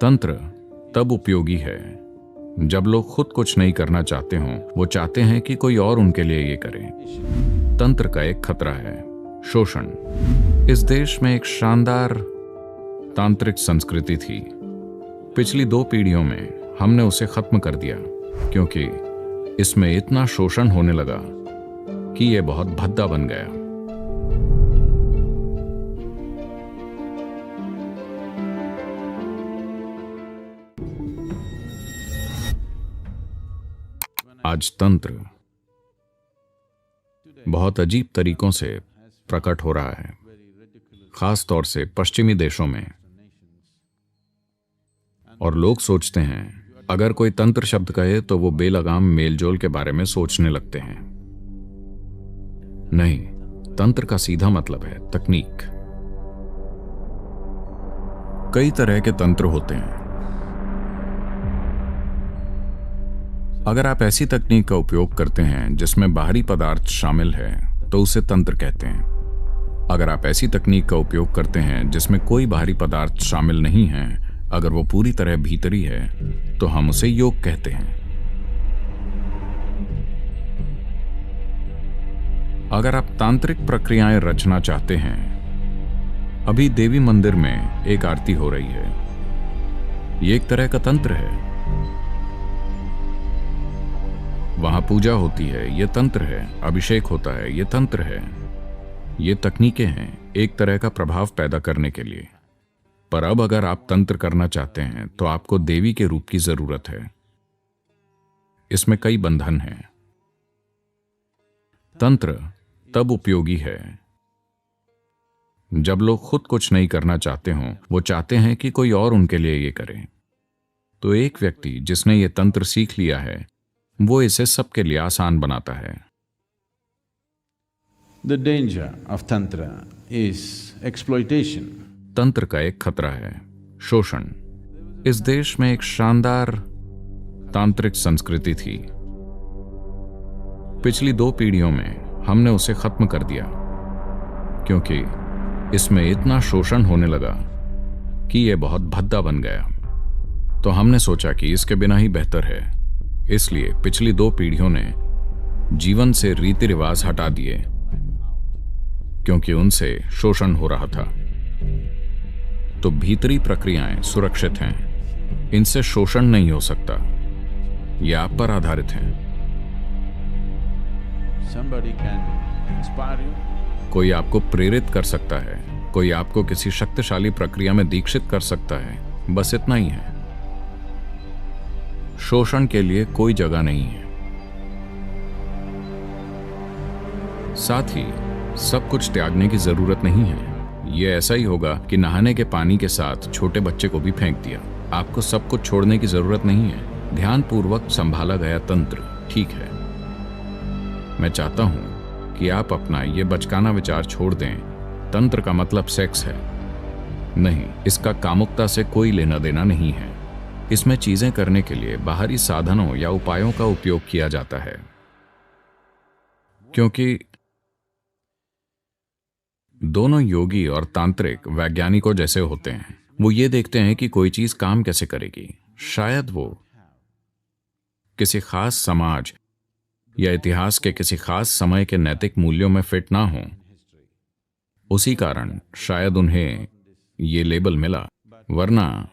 तंत्र तब उपयोगी है जब लोग खुद कुछ नहीं करना चाहते हों, वो चाहते हैं कि कोई और उनके लिए ये करे। तंत्र का एक खतरा है शोषण। इस देश में एक शानदार तांत्रिक संस्कृति थी। पिछली 2 पीढ़ियों में हमने उसे खत्म कर दिया क्योंकि इसमें इतना शोषण होने लगा कि यह बहुत भद्दा बन गया। आज तंत्र बहुत अजीब तरीकों से प्रकट हो रहा है, खास तौर से पश्चिमी देशों में। और लोग सोचते हैं अगर कोई तंत्र शब्द कहे तो वो बेलगाम मेलजोल के बारे में सोचने लगते हैं। नहीं, तंत्र का सीधा मतलब है तकनीक। कई तरह के तंत्र होते हैं। अगर आप ऐसी तकनीक का उपयोग करते हैं जिसमें बाहरी पदार्थ शामिल है तो उसे तंत्र कहते हैं। अगर आप ऐसी तकनीक का उपयोग करते हैं जिसमें कोई बाहरी पदार्थ शामिल नहीं है, अगर वो पूरी तरह भीतरी है, तो हम उसे योग कहते हैं। अगर आप तांत्रिक प्रक्रियाएं रचना चाहते हैं, अभी देवी मंदिर में एक आरती हो रही है, ये एक तरह का तंत्र है। वहां पूजा होती है, यह तंत्र है। अभिषेक होता है, यह तंत्र है। ये तकनीकें हैं एक तरह का प्रभाव पैदा करने के लिए। पर अब अगर आप तंत्र करना चाहते हैं तो आपको देवी के रूप की जरूरत है। इसमें कई बंधन हैं। तंत्र तब उपयोगी है जब लोग खुद कुछ नहीं करना चाहते हों, वो चाहते हैं कि कोई और उनके लिए ये करे। तो एक व्यक्ति जिसने ये तंत्र सीख लिया है, वो इसे सबके लिए आसान बनाता है। The danger of Tantra is exploitation. तंत्र का एक खतरा है शोषण। इस देश में एक शानदार तांत्रिक संस्कृति थी। पिछली 2 पीढ़ियों में हमने उसे खत्म कर दिया क्योंकि इसमें इतना शोषण होने लगा कि यह बहुत भद्दा बन गया। तो हमने सोचा कि इसके बिना ही बेहतर है। इसलिए पिछली 2 पीढ़ियों ने जीवन से रीति रिवाज हटा दिए क्योंकि उनसे शोषण हो रहा था। तो भीतरी प्रक्रियाएं सुरक्षित हैं, इनसे शोषण नहीं हो सकता। ये आप पर आधारित हैं। Somebody can inspire you. कोई आपको प्रेरित कर सकता है, कोई आपको किसी शक्तिशाली प्रक्रिया में दीक्षित कर सकता है, बस इतना ही है। शोषण के लिए कोई जगह नहीं है। साथ ही सब कुछ त्यागने की जरूरत नहीं है। यह ऐसा ही होगा कि नहाने के पानी के साथ छोटे बच्चे को भी फेंक दिया। आपको सब कुछ छोड़ने की जरूरत नहीं है। ध्यानपूर्वक संभाला गया तंत्र ठीक है। मैं चाहता हूं कि आप अपना यह बचकाना विचार छोड़ दें, तंत्र का मतलब सेक्स है। नहीं, इसका कामुकता से कोई लेना देना नहीं है। इसमें चीजें करने के लिए बाहरी साधनों या उपायों का उपयोग किया जाता है क्योंकि दोनों योगी और तांत्रिक वैज्ञानिकों जैसे होते हैं। वो ये देखते हैं कि कोई चीज काम कैसे करेगी। शायद वो किसी खास समाज या इतिहास के किसी खास समय के नैतिक मूल्यों में फिट ना हो, उसी कारण शायद उन्हें ये लेबल मिला, वरना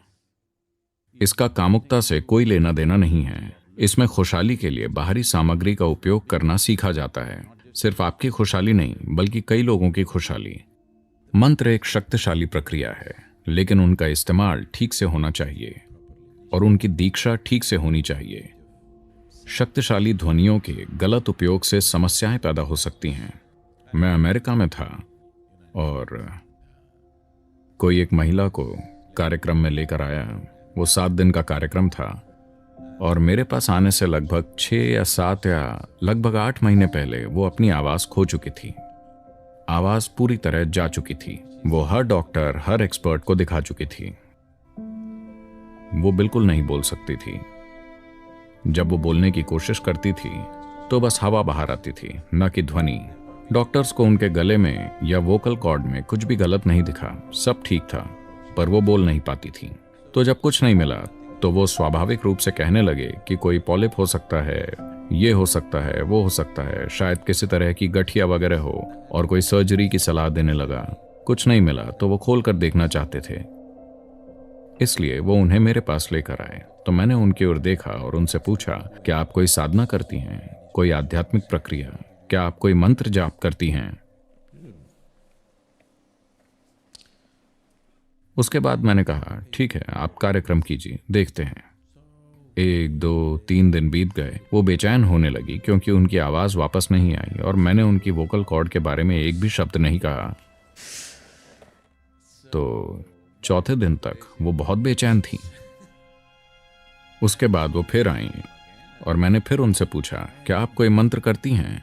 इसका कामुकता से कोई लेना देना नहीं है। इसमें खुशहाली के लिए बाहरी सामग्री का उपयोग करना सीखा जाता है। सिर्फ आपकी खुशहाली नहीं, बल्कि कई लोगों की खुशहाली। मंत्र एक शक्तिशाली प्रक्रिया है, लेकिन उनका इस्तेमाल ठीक से होना चाहिए और उनकी दीक्षा ठीक से होनी चाहिए। शक्तिशाली ध्वनियों के गलत उपयोग से समस्याएं पैदा हो सकती हैं। मैं अमेरिका में था और कोई एक महिला को कार्यक्रम में लेकर आया। वो 7 दिन का कार्यक्रम था और मेरे पास आने से लगभग 6 या 7 या लगभग 8 महीने पहले वो अपनी आवाज खो चुकी थी। आवाज पूरी तरह जा चुकी थी। वो हर डॉक्टर, हर एक्सपर्ट को दिखा चुकी थी। वो बिल्कुल नहीं बोल सकती थी। जब वो बोलने की कोशिश करती थी तो बस हवा बाहर आती थी, न कि ध्वनि। डॉक्टर्स को उनके गले में या वोकल कॉर्ड में कुछ भी गलत नहीं दिखा, सब ठीक था, पर वो बोल नहीं पाती थी। तो जब कुछ नहीं मिला तो वो स्वाभाविक रूप से कहने लगे कि कोई पॉलिप हो सकता है, ये हो सकता है, वो हो सकता है, शायद किसी तरह की गठिया वगैरह हो, और कोई सर्जरी की सलाह देने लगा। कुछ नहीं मिला तो वो खोल कर देखना चाहते थे, इसलिए वो उन्हें मेरे पास लेकर आए। तो मैंने उनकी ओर देखा और उनसे पूछा, क्या आप कोई साधना करती हैं, कोई आध्यात्मिक प्रक्रिया, क्या आप कोई मंत्र जाप करती हैं? उसके बाद मैंने कहा, ठीक है, आप कार्यक्रम कीजिए, देखते हैं। 1, 2, 3 दिन बीत गए। वो बेचैन होने लगी क्योंकि उनकी आवाज वापस नहीं आई और मैंने उनकी वोकल कॉर्ड के बारे में एक भी शब्द नहीं कहा। तो चौथे दिन तक वो बहुत बेचैन थी। उसके बाद वो फिर आई और मैंने फिर उनसे पूछा, क्या आप कोई मंत्र करती हैं?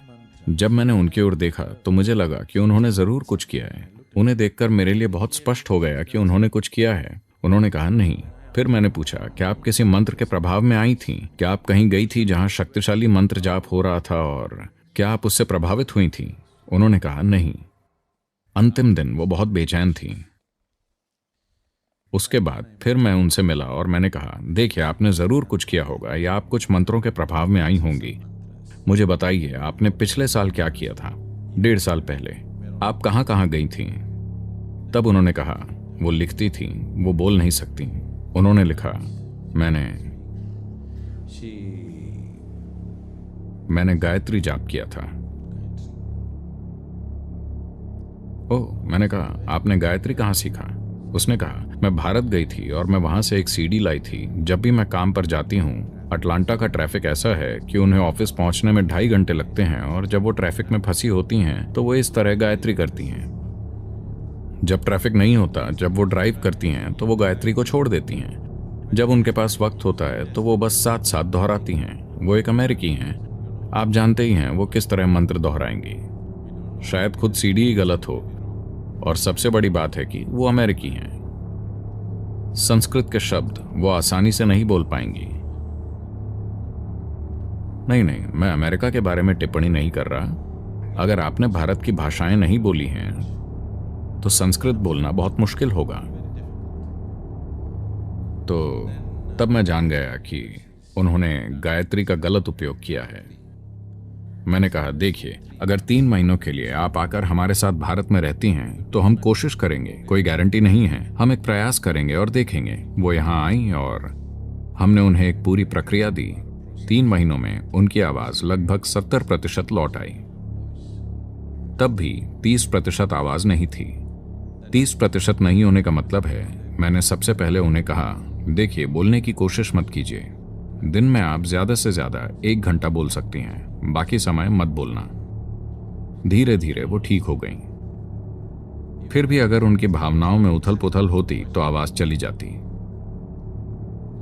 जब मैंने उनकी ओर देखा तो मुझे लगा कि उन्होंने जरूर कुछ किया है। उन्हें देखकर मेरे लिए बहुत स्पष्ट हो गया कि उन्होंने कुछ किया है। उन्होंने कहा, नहीं। फिर मैंने पूछा, क्या आप किसी मंत्र के प्रभाव में आई थीं? क्या आप कहीं गई थी जहां शक्तिशाली मंत्र जाप हो रहा था और क्या आप उससे प्रभावित हुई थीं? उन्होंने कहा, नहीं। अंतिम दिन वो बहुत बेचैन थी। उसके बाद फिर मैं उनसे मिला और मैंने कहा, देखिए, आपने जरूर कुछ किया होगा या आप कुछ मंत्रों के प्रभाव में आई होंगी। मुझे बताइए, आपने पिछले साल क्या किया था? 1.5 साल पहले आप कहां कहां गई थीं? तब उन्होंने कहा, वो लिखती थी, वो बोल नहीं सकती। उन्होंने लिखा, मैंने गायत्री जाप किया था। ओह, मैंने कहा, आपने गायत्री कहाँ सीखा? उसने कहा, मैं भारत गई थी और मैं वहां से एक सीडी लाई थी। जब भी मैं काम पर जाती हूँ, अटलांटा का ट्रैफिक ऐसा है कि उन्हें ऑफिस पहुंचने में 2.5 घंटे लगते हैं और जब वो ट्रैफिक में फंसी होती हैं तो वो इस तरह गायत्री करती हैं। जब ट्रैफिक नहीं होता, जब वो ड्राइव करती हैं तो वो गायत्री को छोड़ देती हैं। जब उनके पास वक्त होता है तो वो बस साथ साथ दोहराती हैं। वो एक अमेरिकी हैं, आप जानते ही हैं वो किस तरह मंत्र दोहराएंगी। शायद खुद सीडी ही गलत हो, और सबसे बड़ी बात है कि वो अमेरिकी हैं। संस्कृत के शब्द वो आसानी से नहीं बोल पाएंगी। नहीं, मैं अमेरिका के बारे में टिप्पणी नहीं कर रहा। अगर आपने भारत की भाषाएं नहीं बोली हैं तो संस्कृत बोलना बहुत मुश्किल होगा। तो तब मैं जान गया कि उन्होंने गायत्री का गलत उपयोग किया है। मैंने कहा, देखिए, अगर 3 महीनों के लिए आप आकर हमारे साथ भारत में रहती हैं तो हम कोशिश करेंगे। कोई गारंटी नहीं है, हम एक प्रयास करेंगे और देखेंगे। वो यहाँ आई और हमने उन्हें एक पूरी प्रक्रिया दी। 3 महीनों में उनकी आवाज लगभग 70% लौट आई। तब भी 30% आवाज नहीं थी। 30% नहीं होने का मतलब है, मैंने सबसे पहले उन्हें कहा, देखिए, बोलने की कोशिश मत कीजिए। दिन में आप ज्यादा से ज्यादा 1 घंटा बोल सकती हैं, बाकी समय मत बोलना। धीरे धीरे वो ठीक हो गई। फिर भी अगर उनकी भावनाओं में उथल पुथल होती तो आवाज चली जाती।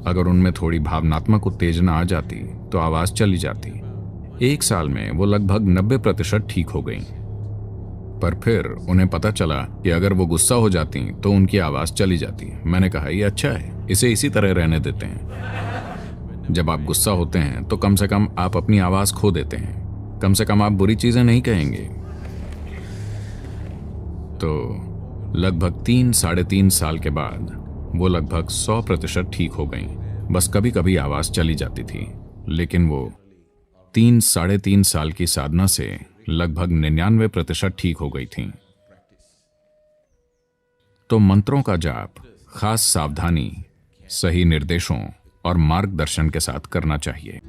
अगर उनमें थोड़ी भावनात्मक उत्तेजना आ जाती तो आवाज चली जाती। 1 साल में वो लगभग 90% ठीक हो गई। पर फिर उन्हें पता चला कि अगर वो गुस्सा हो जाती तो उनकी आवाज चली जाती। मैंने कहा, ये अच्छा है, इसे इसी तरह रहने देते हैं। जब आप गुस्सा होते हैं तो कम से कम आप अपनी आवाज खो देते हैं, कम से कम आप बुरी चीजें नहीं कहेंगे। तो लगभग 3-3.5 साल के बाद वो लगभग 100% ठीक हो गई। बस कभी कभी आवाज चली जाती थी, लेकिन वो 3-3.5 साल की साधना से लगभग 99% ठीक हो गई थी। तो मंत्रों का जाप खास सावधानी, सही निर्देशों और मार्गदर्शन के साथ करना चाहिए।